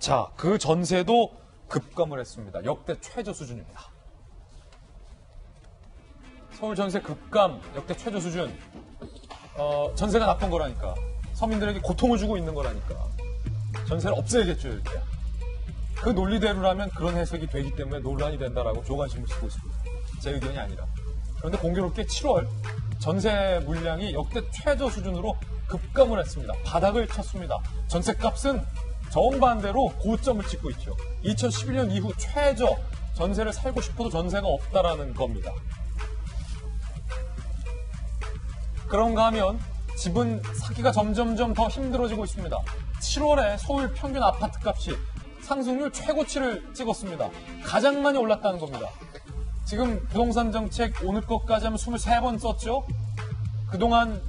자, 그 전세도 급감을 했습니다. 역대 최저 수준입니다. 서울 전세 급감, 역대 최저 수준. 전세가 나쁜 거라니까. 서민들에게 고통을 주고 있는 거라니까. 전세를 없애야겠죠, 이렇게. 그 논리대로라면 그런 해석이 되기 때문에 논란이 된다라고 조간심을 쓰고 있습니다. 제 의견이 아니라. 그런데 공교롭게 7월 전세 물량이 역대 최저 수준으로 급감을 했습니다. 바닥을 쳤습니다. 전세값은 정반대로 고점을 찍고 있죠. 2011년 이후 최저 전세를 살고 싶어도 전세가 없다라는 겁니다. 그런가 하면 집은 사기가 점점점 더 힘들어지고 있습니다. 7월에 서울 평균 아파트 값이 상승률 최고치를 찍었습니다. 가장 많이 올랐다는 겁니다. 지금 부동산 정책 오늘 것까지 하면 23번 썼죠? 그동안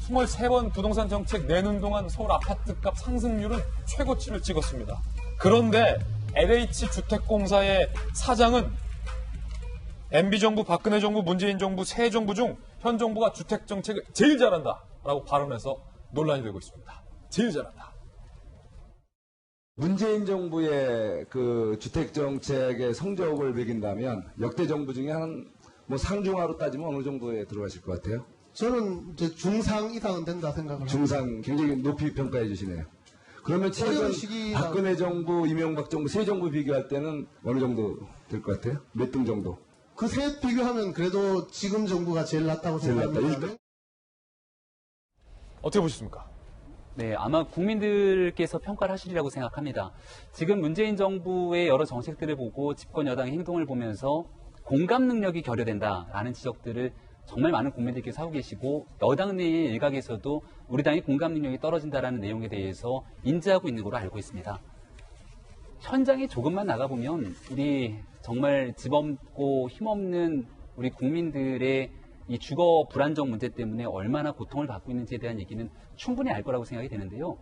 23번 부동산 정책 내는 동안 서울 아파트 값 상승률은 최고치를 찍었습니다. 그런데 LH주택공사의 사장은 MB정부, 박근혜 정부, 문재인 정부, 새 정부 중 현 정부가 주택 정책을 제일 잘한다라고 발언해서 논란이 되고 있습니다. 제일 잘한다. 문재인 정부의 그 주택 정책의 성적을 매긴다면 역대 정부 중에 한 뭐 상중하로 따지면 어느 정도에 들어가실 것 같아요? 저는 이제 중상 이상은 된다 생각을 중상 굉장히 높이 평가해 주시네요. 그러면 최근 박근혜 정부, 이명박 정부, 새 정부 비교할 때는 어느 정도 될 것 같아요? 몇 등 정도? 그 셋 비교하면 그래도 지금 정부가 제일 낫다고 제일 낫다. 생각합니다. 어떻게 보셨습니까? 네, 아마 국민들께서 평가를 하시리라고 생각합니다. 지금 문재인 정부의 여러 정책들을 보고 집권 여당의 행동을 보면서 공감 능력이 결여된다라는 지적들을 정말 많은 국민들께서 하고 계시고 여당 내의 일각에서도 우리 당의 공감 능력이 떨어진다라는 내용에 대해서 인지하고 있는 걸로 알고 있습니다. 현장에 조금만 나가보면 우리 정말 집 없고 힘없는 우리 국민들의 이 주거 불안정 문제 때문에 얼마나 고통을 받고 있는지에 대한 얘기는 충분히 알 거라고 생각이 되는데요.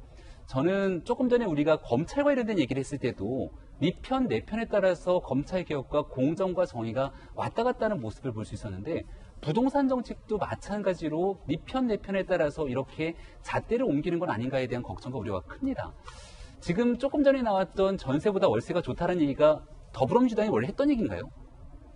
저는 조금 전에 우리가 검찰과 관련된 얘기를 했을 때도 네 편, 내 편에 따라서 검찰 개혁과 공정과 정의가 왔다 갔다 하는 모습을 볼 수 있었는데 부동산 정책도 마찬가지로 네 편, 내 편에 따라서 이렇게 잣대를 옮기는 건 아닌가에 대한 걱정과 우려가 큽니다. 지금 조금 전에 나왔던 전세보다 월세가 좋다는 얘기가 더불어민주당이 원래 했던 얘기인가요?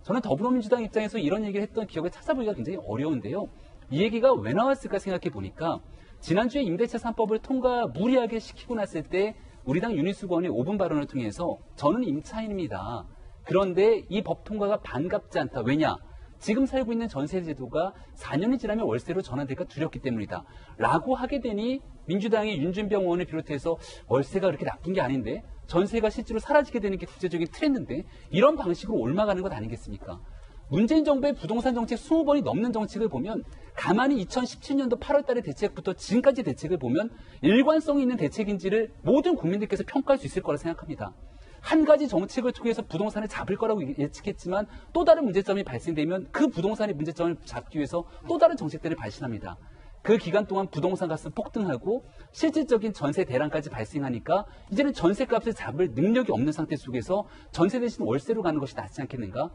저는 더불어민주당 입장에서 이런 얘기를 했던 기억을 찾아보기가 굉장히 어려운데요. 이 얘기가 왜 나왔을까 생각해 보니까 지난주에 임대차 3법을 통과 무리하게 시키고 났을 때 우리 당 윤희숙 의원이 5분 발언을 통해서 저는 임차인입니다. 그런데 이 법 통과가 반갑지 않다. 왜냐? 지금 살고 있는 전세 제도가 4년이 지나면 월세로 전환될까 두렵기 때문이다. 라고 하게 되니 민주당의 윤준병 의원을 비롯해서 월세가 그렇게 나쁜 게 아닌데 전세가 실제로 사라지게 되는 게 국제적인 트렌드인데 이런 방식으로 옮아가는 것 아니겠습니까? 문재인 정부의 부동산 정책 20번이 넘는 정책을 보면 가만히 2017년도 8월 달의 대책부터 지금까지 대책을 보면 일관성이 있는 대책인지를 모든 국민들께서 평가할 수 있을 거라 생각합니다. 한 가지 정책을 통해서 부동산을 잡을 거라고 예측했지만 또 다른 문제점이 발생되면 그 부동산의 문제점을 잡기 위해서 또 다른 정책들을 발신합니다. 그 기간 동안 부동산 값은 폭등하고 실질적인 전세 대란까지 발생하니까 이제는 전세값을 잡을 능력이 없는 상태 속에서 전세 대신 월세로 가는 것이 낫지 않겠는가?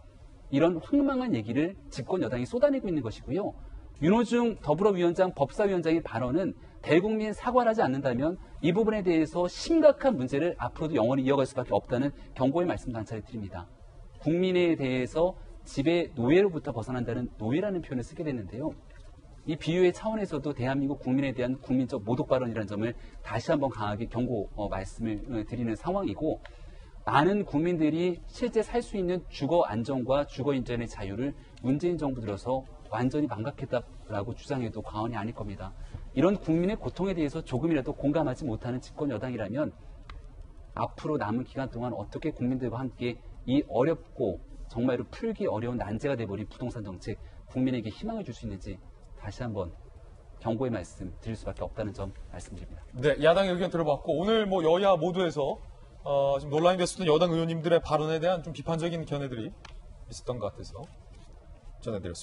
이런 황망한 얘기를 집권 여당이 쏟아내고 있는 것이고요. 윤호중 더불어위원장 법사위원장의 발언은 대국민 사과를 하지 않는다면 이 부분에 대해서 심각한 문제를 앞으로도 영원히 이어갈 수밖에 없다는 경고의 말씀 단차를 드립니다. 국민에 대해서 집의 노예로부터 벗어난다는 노예라는 표현을 쓰게 됐는데요. 이 비유의 차원에서도 대한민국 국민에 대한 국민적 모독 발언이라는 점을 다시 한번 강하게 경고 말씀을 드리는 상황이고 많은 국민들이 실제 살 수 있는 주거 안정과 주거 인전의 자유를 문재인 정부 들어서 완전히 망각했다라고 주장해도 과언이 아닐 겁니다. 이런 국민의 고통에 대해서 조금이라도 공감하지 못하는 집권 여당이라면 앞으로 남은 기간 동안 어떻게 국민들과 함께 이 어렵고 정말로 풀기 어려운 난제가 돼버린 부동산 정책 국민에게 희망을 줄 수 있는지 다시 한번 경고의 말씀 드릴 수밖에 없다는 점 말씀드립니다. 네, 야당의 의견 들어봤고 오늘 뭐 여야 모두에서 지금 논란이 됐었던 여당 의원님들의 발언에 대한 좀 비판적인 견해들이 있었던 것 같아서 전해드렸습니다.